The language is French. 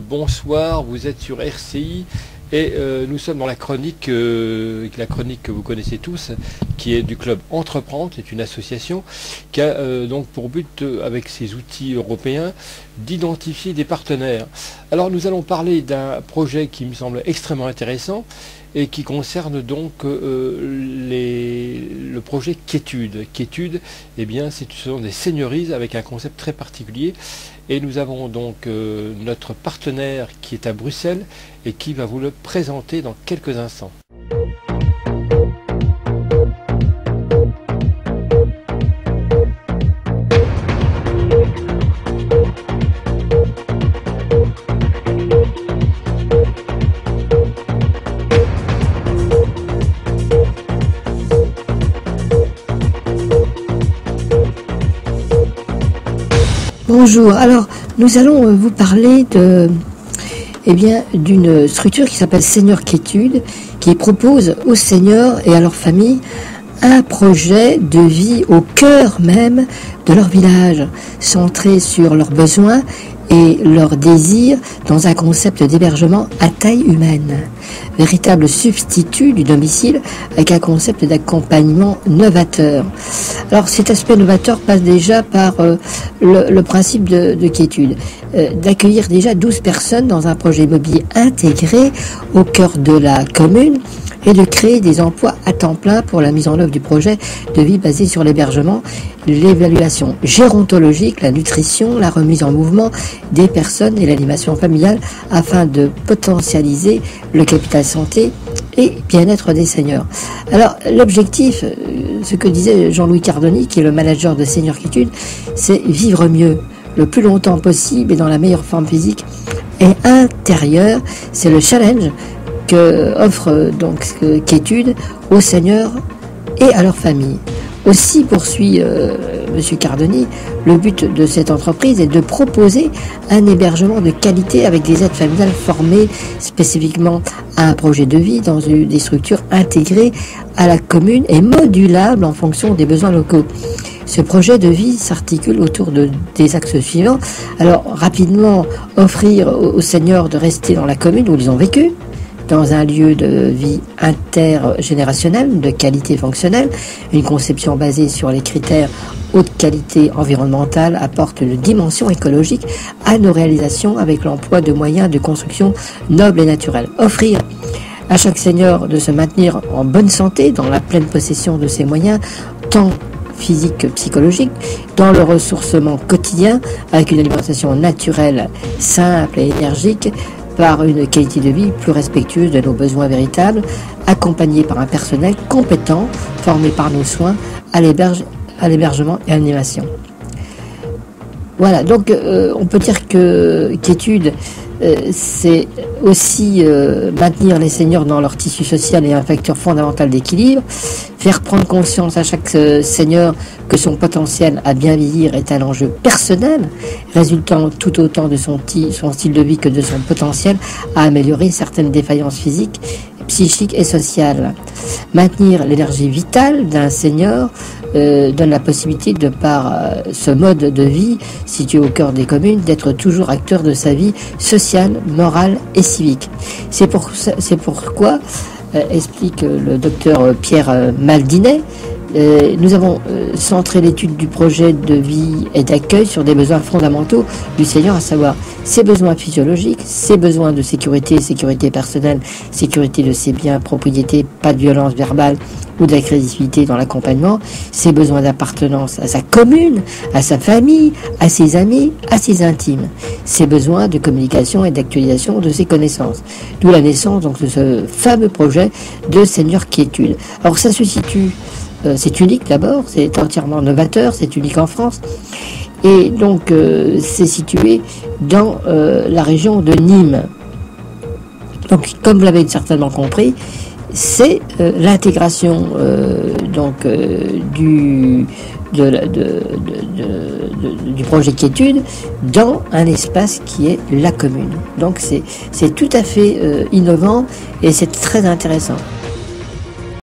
Bonsoir, vous êtes sur RCI et nous sommes dans la chronique que vous connaissez tous, qui est du club Entreprendre. C'est une association qui a donc pour but, avec ses outils européens, d'identifier des partenaires. Alors nous allons parler d'un projet qui me semble extrêmement intéressant et qui concerne donc le projet Quiétude. Quiétude, eh bien, ce sont des seigneuries avec un concept très particulier. Et nous avons donc notre partenaire qui est à Bruxelles et qui va vous le présenter dans quelques instants. Bonjour, alors nous allons vous parler d'une structure qui s'appelle Seigneur Quiétude, qui propose aux seniors et à leurs familles un projet de vie au cœur même de leur village, centré sur leurs besoins et leurs désirs dans un concept d'hébergement à taille humaine. Véritable substitut du domicile avec un concept d'accompagnement novateur. Alors cet aspect novateur passe déjà par le principe de Quiétude, d'accueillir déjà 12 personnes dans un projet immobilier intégré au cœur de la commune et de créer des emplois à temps plein pour la mise en œuvre du projet de vie basé sur l'hébergement, l'évaluation gérontologique, la nutrition, la remise en mouvement des personnes et l'animation familiale afin de potentialiser le capital santé et bien-être des seniors. Alors l'objectif, ce que disait Jean-Louis Cardoni, qui est le manager de Seigneur Quiétude, c'est vivre mieux, le plus longtemps possible et dans la meilleure forme physique et intérieure. C'est le challenge que offre donc Quiétude aux seniors et à leurs familles. Aussi, poursuit Monsieur Cardoni, le but de cette entreprise est de proposer un hébergement de qualité avec des aides familiales formées spécifiquement à un projet de vie dans des structures intégrées à la commune et modulables en fonction des besoins locaux. Ce projet de vie s'articule autour des axes suivants. Alors, rapidement, offrir aux seniors de rester dans la commune où ils ont vécu, dans un lieu de vie intergénérationnel, de qualité fonctionnelle. Une conception basée sur les critères haute qualité environnementale apporte une dimension écologique à nos réalisations avec l'emploi de moyens de construction nobles et naturels. Offrir à chaque senior de se maintenir en bonne santé, dans la pleine possession de ses moyens, tant physique que psychologique, dans le ressourcement quotidien, avec une alimentation naturelle, simple et énergique, par une qualité de vie plus respectueuse de nos besoins véritables, accompagnée par un personnel compétent, formé par nos soins à l'hébergement et à l'animation. Voilà, donc on peut dire que Quiétude, c'est aussi maintenir les seniors dans leur tissu social et un facteur fondamental d'équilibre, faire prendre conscience à chaque senior que son potentiel à bien vieillir est un enjeu personnel, résultant tout autant de son style de vie que de son potentiel à améliorer certaines défaillances physiques, psychiques et sociales. Maintenir l'énergie vitale d'un senior donne la possibilité, de par ce mode de vie situé au cœur des communes, d'être toujours acteur de sa vie sociale, morale et civique. C'est pourquoi, explique le docteur Pierre Maldinet, nous avons centré l'étude du projet de vie et d'accueil sur des besoins fondamentaux du senior, à savoir ses besoins physiologiques, ses besoins de sécurité personnelle, sécurité de ses biens, propriété, pas de violence verbale ou d'agressivité dans l'accompagnement, ses besoins d'appartenance à sa commune, à sa famille, à ses amis, à ses intimes, ses besoins de communication et d'actualisation de ses connaissances. D'où la naissance donc de ce fameux projet de Seigneur Quiétude. Alors ça se situe, c'est unique d'abord, c'est entièrement novateur, c'est unique en France. Et donc c'est situé dans la région de Nîmes. Donc comme vous l'avez certainement compris, c'est l'intégration du projet Quiétude dans un espace qui est la commune. Donc c'est tout à fait innovant et c'est très intéressant.